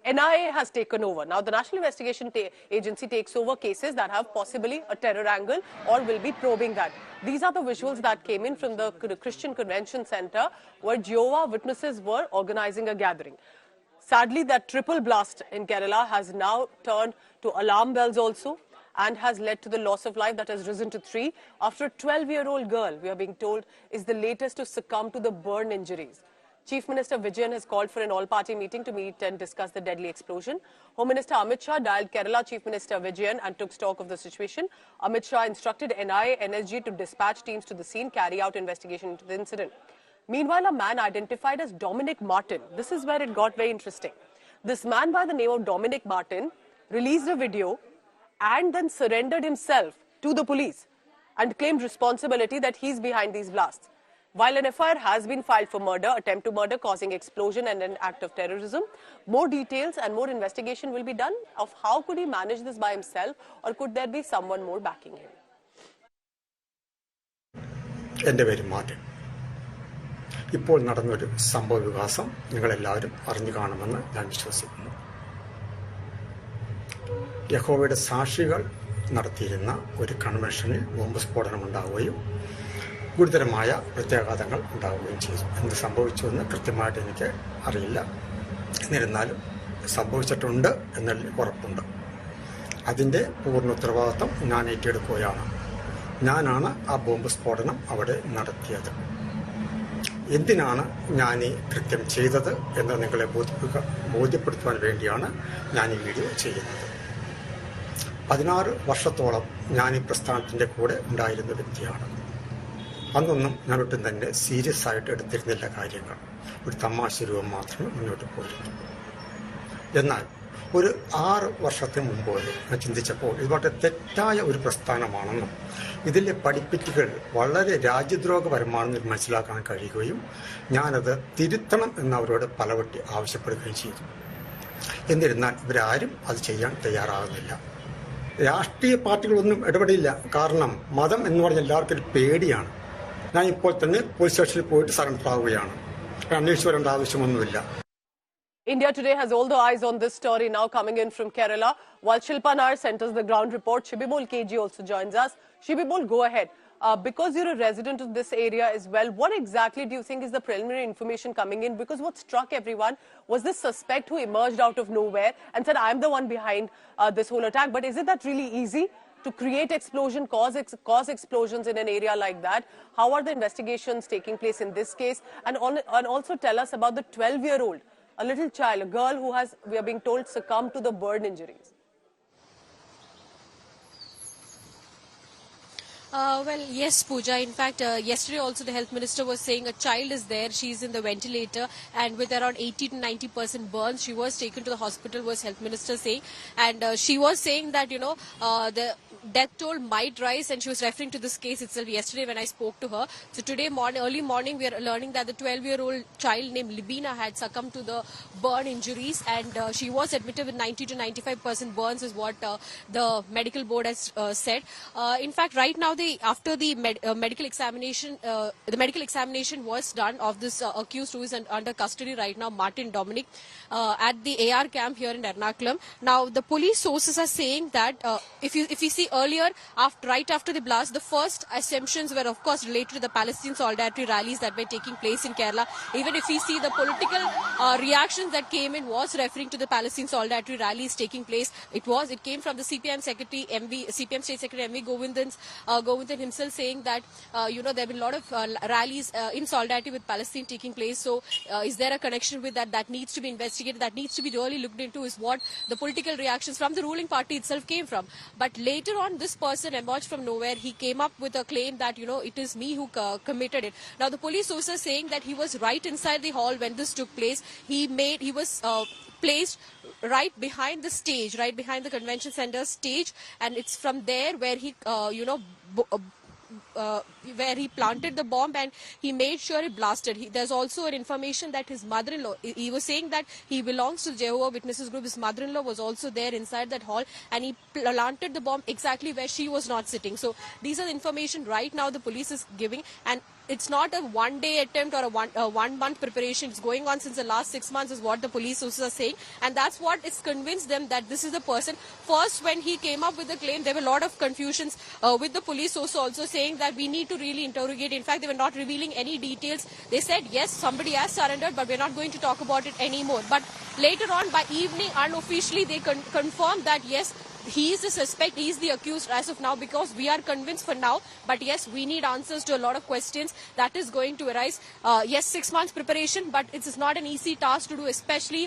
NIA has taken over. Now, the National Investigation Agency takes over cases that have possibly a terror angle or will be probing that. These are the visuals that came in from the Christian Convention Center where Jehovah Witnesses were organizing a gathering. Sadly, that triple blast in Kerala has now turned to alarm bells also and has led to the loss of life that has risen to 3 after a 12-year-old girl, we are being told, is the latest to succumb to the burn injuries. Chief Minister Vijayan has called for an all-party meeting to meet and discuss the deadly explosion. Home Minister Amit Shah dialed Kerala Chief Minister Vijayan and took stock of the situation. Amit Shah instructed NIA, NSG to dispatch teams to the scene, carry out investigation into the incident. Meanwhile, a man identified as Dominic Martin. This is where it got very interesting. This man by the name of Dominic Martin released a video and then surrendered himself to the police and claimed responsibility that he's behind these blasts. While an FIR has been filed for murder, attempt to murder causing explosion and an act of terrorism, more details and more investigation will be done of how could he manage this by himself or could there be someone more backing him. എൻ്റെ പേര് Martin. ഇപ്പോൾ നടന്നൊരു സംഭവ വികാസം നിങ്ങളെല്ലാവരും അറിഞ്ഞു കാണുമെന്ന് ഞാൻ വിശ്വസിക്കുന്നു. യഹോവയുടെ സാക്ഷികൾ നടത്തിയിരുന്ന ഒരു കൺവെൻഷനിൽ ബോംബ് സ്ഫോടനം ഉണ്ടാവുകയും ഗുരുതരമായ പ്രത്യാഘാതങ്ങൾ ഉണ്ടാവുകയും ചെയ്തു. എന്ത് സംഭവിച്ചുവെന്ന് കൃത്യമായിട്ട് എനിക്ക് അറിയില്ല. എന്നിരുന്നാലും സംഭവിച്ചിട്ടുണ്ട് എന്നതിൽ ഉറപ്പുണ്ട്. അതിൻ്റെ പൂർണ്ണ ഉത്തരവാദിത്വം ഞാൻ ഏറ്റെടുക്കുകയാണ്. ഞാനാണ് ആ ബോംബ് സ്ഫോടനം അവിടെ നടത്തിയത്. എന്തിനാണ് ഞാൻ ഈ കൃത്യം ചെയ്തത് എന്ന് നിങ്ങളെ ബോധ്യപ്പെടുത്തുവാൻ വേണ്ടിയാണ് ഞാൻ ഈ വീഡിയോ ചെയ്യുന്നത്. 16 വർഷത്തോളം ഞാൻ ഈ പ്രസ്ഥാനത്തിൻ്റെ കൂടെ ഉണ്ടായിരുന്ന വ്യക്തിയാണ്. അന്നൊന്നും ഞാൻ ഒട്ടും തന്നെ സീരിയസ് ആയിട്ട് എടുത്തിരുന്നില്ല കാര്യങ്ങൾ. ഒരു തമാശ രൂപം മാത്രമേ മുന്നോട്ട് പോയിരുന്നു. എന്നാൽ ഒരു 6 വർഷത്തിന് മുമ്പ് ഞാൻ ചിന്തിച്ചപ്പോൾ ഇത് വളരെ തെറ്റായ ഒരു പ്രസ്ഥാനമാണെന്നും ഇതിലെ പഠിപ്പിക്കലുകൾ വളരെ രാജ്യദ്രോഹപരമാണെന്ന് മനസ്സിലാക്കാൻ കഴിയുകയും ഞാനത് തിരുത്തണം എന്ന് അവരോട് പലവട്ടി ആവശ്യപ്പെടുകയും ചെയ്തു. എന്നിരുന്നാൽ ഇവരാരും അത് ചെയ്യാൻ തയ്യാറാകുന്നില്ല. രാഷ്ട്രീയ പാർട്ടികളൊന്നും ഇടപെടില്ല. കാരണം മതം എന്ന് പറഞ്ഞാൽ എല്ലാവർക്കും ഒരു പേടിയാണ്. ഞാൻ ഇപ്പോൾ തന്നെ പോലീസ് സ്റ്റേഷനിൽ പോയിട്ട് സറണ്ടർ ആവുകയാണ്. അന്വേഷിച്ച് വരേണ്ട ആവശ്യമൊന്നുമില്ല. India Today has all the eyes on this story now coming in from Kerala. While Shilpa Nair centers the ground report, Shibibol KG also joins us. Shibibol, go ahead. Because you're a resident of this area as well, what exactly do you think is the preliminary information coming in? Because what struck everyone was this suspect who emerged out of nowhere and said, I'm the one behind this whole attack. But is it that really easy to create explosion, cause explosions in an area like that? How are the investigations taking place in this case? And also tell us about the 12-year-old, a little child, a girl who has, we are being told, succumbed to the burn injuries. Well, yes, Pooja. In fact, yesterday also the health minister was saying a child is there. She's in the ventilator and with around 80 to 90% burns. She was taken to the hospital, was health minister saying. And she was saying that, the death toll might rise, and she was referring to this case itself yesterday when I spoke to her. So today early morning, we are learning that the 12-year-old child named Libina had succumbed to the burn injuries, and she was admitted with 90 to 95% burns is what the medical board has said. In fact, right now, after the medical examination, the medical examination was done of this accused who is under custody right now, Martin Dominic, at the AR camp here in Ernakulam. Now, the police sources are saying that if you see earlier, right after the blast, the first assumptions were, of course, related to the Palestine solidarity rallies that were taking place in Kerala. Even if we see the political reactions that came in was referring to the Palestine solidarity rallies taking place. It came from the CPM secretary, CPM state secretary MV Govindhan himself saying that, there have been a lot of rallies in solidarity with Palestine taking place. So, is there a connection with that? That needs to be investigated. That needs to be really looked into is what the political reactions from the ruling party itself came from. But later on, this person emerged from nowhere. He came up with a claim that, it is me who committed it. Now, the police sources are saying that he was right inside the hall when this took place. He was placed right behind the stage, right behind the convention center stage, and it's from there where he, where he planted the bomb and he made sure it blasted. There's also an information that his mother-in-law, he was saying that he belongs to the Jehovah Witnesses group. His mother-in-law was also there inside that hall, and he planted the bomb exactly where she was not sitting. So these are the information right now the police is giving, and it's not a one-day attempt or a one-month preparation. It's going on since the last 6 months, is what the police sources are saying, and that's what is convinced them that this is the person. First, when he came up with the claim, there were a lot of confusions with the police source also saying that we need to really interrogate. In fact, they were not revealing any details. They said, yes, somebody has surrendered, but we're not going to talk about it anymore. But later on, by evening, unofficially, they confirmed that, yes, he is the suspect, he is the accused as of now, because we are convinced for now. But yes, we need answers to a lot of questions that is going to arise. Yes, 6 months preparation, but it is not an easy task to do, especially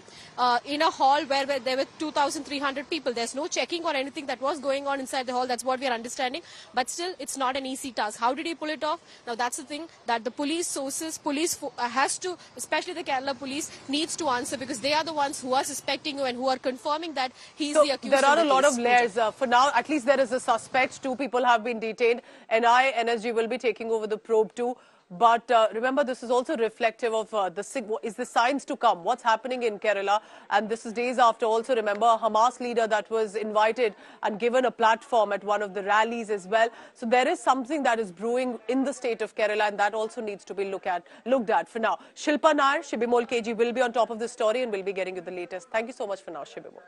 in a hall where there were 2,300 people. There's no checking or anything that was going on inside the hall. That's what we are understanding. But still, it's not an easy task. How did he pull it off? Now, that's the thing that the police sources, has to, especially the Kerala police, needs to answer, because they are the ones who are suspecting you and who are confirming that he is the accused. There are a lot of layers. For now, at least there is a suspect. 2 people have been detained. NI, NSG will be taking over the probe too. But remember, this is also reflective of the signs to come. What's happening in Kerala? And this is days after also, remember, a Hamas leader that was invited and given a platform at one of the rallies as well. So there is something that is brewing in the state of Kerala, and that also needs to be looked at for now. Shilpa Nair, Shibimol KG will be on top of the story and will be getting you the latest. Thank you so much for now, Shibimol.